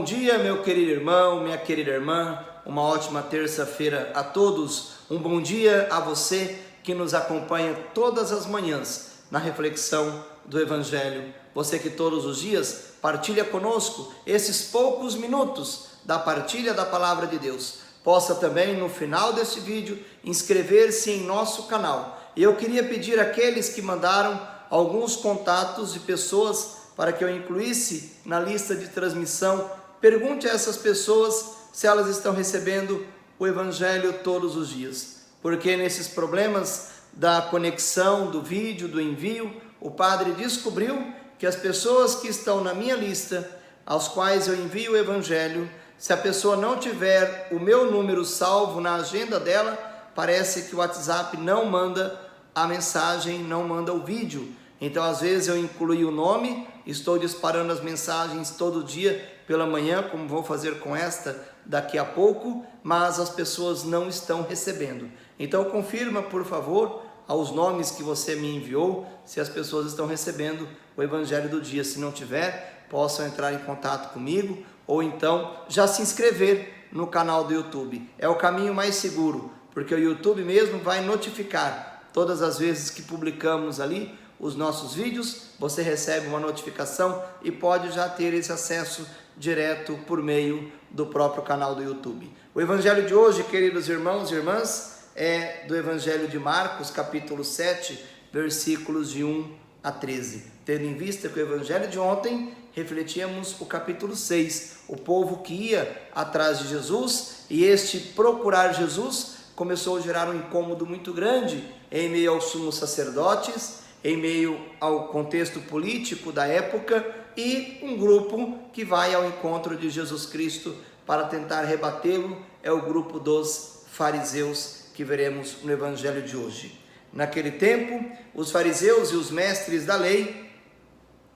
bom dia, meu querido irmão, minha querida irmã. Uma ótima terça-feira a todos. Um bom dia a você que nos acompanha todas as manhãs na reflexão do Evangelho. Você que todos os dias partilha conosco esses poucos minutos da partilha da Palavra de Deus. Possa também, no final deste vídeo, inscrever-se em nosso canal. E eu queria pedir àqueles que mandaram alguns contatos de pessoas para que eu incluísse na lista de transmissão, pergunte a essas pessoas se elas estão recebendo o Evangelho todos os dias. Porque nesses problemas da conexão, do vídeo, do envio, o padre descobriu que as pessoas que estão na minha lista, aos quais eu envio o Evangelho, se a pessoa não tiver o meu número salvo na agenda dela, parece que o WhatsApp não manda a mensagem, não manda o vídeo. Então, às vezes eu incluí o nome, estou disparando as mensagens todo dia pela manhã, como vou fazer com esta daqui a pouco, mas as pessoas não estão recebendo. Então, confirma, por favor, aos nomes que você me enviou, se as pessoas estão recebendo o Evangelho do dia. Se não tiver, possam entrar em contato comigo, ou então já se inscrever no canal do YouTube. É o caminho mais seguro, porque o YouTube mesmo vai notificar todas as vezes que publicamos ali os nossos vídeos. Você recebe uma notificação e pode já ter esse acesso direto por meio do próprio canal do YouTube. O Evangelho de hoje, queridos irmãos e irmãs, é do Evangelho de Marcos, capítulo 7, versículos de 1 a 13. Tendo em vista que o Evangelho de ontem refletíamos o capítulo 6, o povo que ia atrás de Jesus, e este procurar Jesus começou a gerar um incômodo muito grande em meio aos sumos sacerdotes, em meio ao contexto político da época, e um grupo que vai ao encontro de Jesus Cristo para tentar rebatê-lo é o grupo dos fariseus, que veremos no Evangelho de hoje. Naquele tempo, os fariseus e os mestres da lei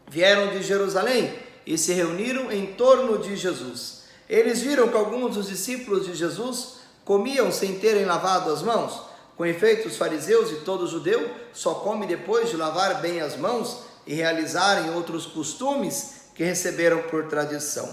vieram de Jerusalém e se reuniram em torno de Jesus. Eles viram que alguns dos discípulos de Jesus comiam sem terem lavado as mãos. Com efeito, os fariseus e todo judeu só come depois de lavar bem as mãos e realizarem outros costumes que receberam por tradição.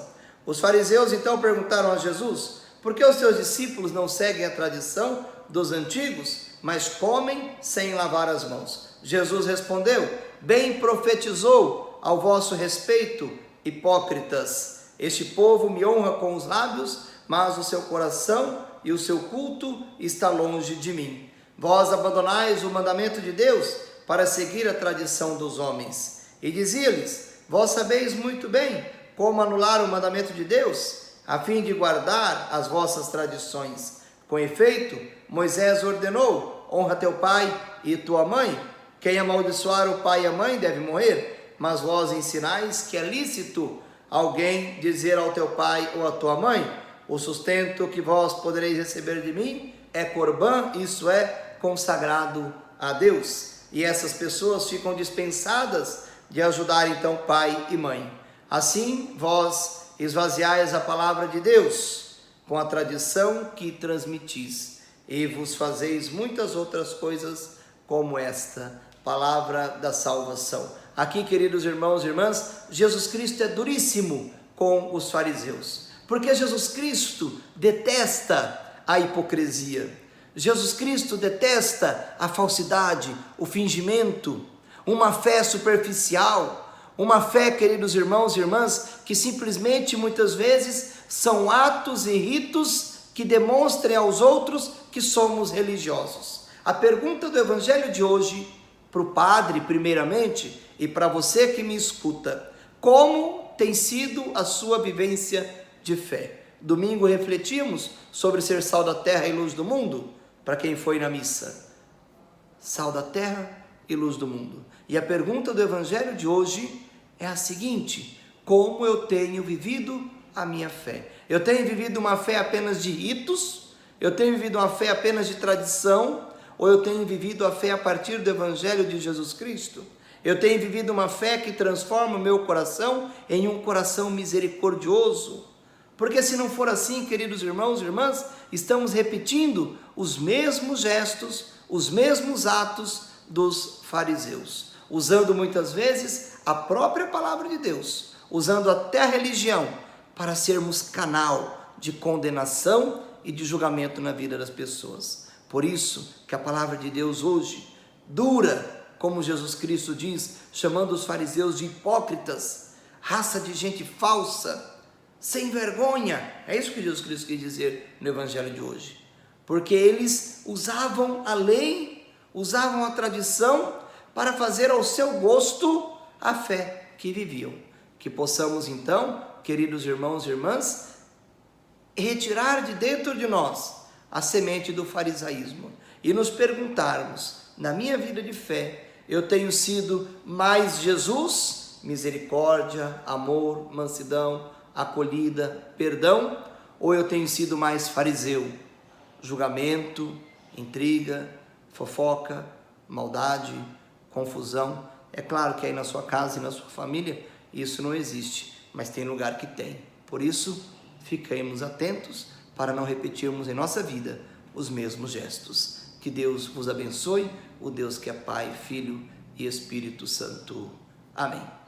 Os fariseus então perguntaram a Jesus: por que os seus discípulos não seguem a tradição dos antigos, mas comem sem lavar as mãos? Jesus respondeu: bem profetizou ao vosso respeito, hipócritas. Este povo me honra com os lábios, mas o seu coração e o seu culto está longe de mim. Vós abandonais o mandamento de Deus para seguir a tradição dos homens. E dizia-lhes: vós sabeis muito bem como anular o mandamento de Deus, a fim de guardar as vossas tradições. Com efeito, Moisés ordenou: honra teu pai e tua mãe. Quem amaldiçoar o pai e a mãe deve morrer. Mas vós ensinais que é lícito alguém dizer ao teu pai ou à tua mãe: o sustento que vós podereis receber de mim é corbã, isso é, consagrado a Deus. E essas pessoas ficam dispensadas de ajudar então pai e mãe. Assim, vós esvaziais a palavra de Deus com a tradição que transmitis, e vos fazeis muitas outras coisas como esta. Palavra da salvação. Aqui, queridos irmãos e irmãs, Jesus Cristo é duríssimo com os fariseus, porque Jesus Cristo detesta a hipocrisia. Jesus Cristo detesta a falsidade, o fingimento, uma fé superficial, uma fé, queridos irmãos e irmãs, que simplesmente muitas vezes são atos e ritos que demonstrem aos outros que somos religiosos. A pergunta do Evangelho de hoje, para o padre primeiramente, e para você que me escuta: como tem sido a sua vivência de fé? Domingo refletimos sobre ser sal da terra e luz do mundo, para quem foi na missa. Sal da terra e luz do mundo. E a pergunta do Evangelho de hoje é a seguinte: como eu tenho vivido a minha fé? Eu tenho vivido uma fé apenas de ritos? Eu tenho vivido uma fé apenas de tradição? Ou eu tenho vivido a fé a partir do Evangelho de Jesus Cristo? Eu tenho vivido uma fé que transforma o meu coração em um coração misericordioso? Porque se não for assim, queridos irmãos e irmãs, estamos repetindo os mesmos gestos, os mesmos atos dos fariseus, usando muitas vezes a própria palavra de Deus, usando até a religião para sermos canal de condenação e de julgamento na vida das pessoas. Por isso que a palavra de Deus hoje, dura, como Jesus Cristo diz, chamando os fariseus de hipócritas, raça de gente falsa, sem vergonha. É isso que Jesus Cristo quis dizer no Evangelho de hoje. Porque eles usavam a lei, usavam a tradição para fazer ao seu gosto a fé que viviam. Que possamos então, queridos irmãos e irmãs, retirar de dentro de nós a semente do farisaísmo e nos perguntarmos, na minha vida de fé, eu tenho sido mais Jesus, misericórdia, amor, mansidão, acolhida, perdão, ou eu tenho sido mais fariseu, julgamento, intriga, fofoca, maldade, confusão? É claro que aí na sua casa e na sua família isso não existe, mas tem lugar que tem. Por isso, fiquemos atentos para não repetirmos em nossa vida os mesmos gestos. Que Deus vos abençoe, o Deus que é Pai, Filho e Espírito Santo. Amém.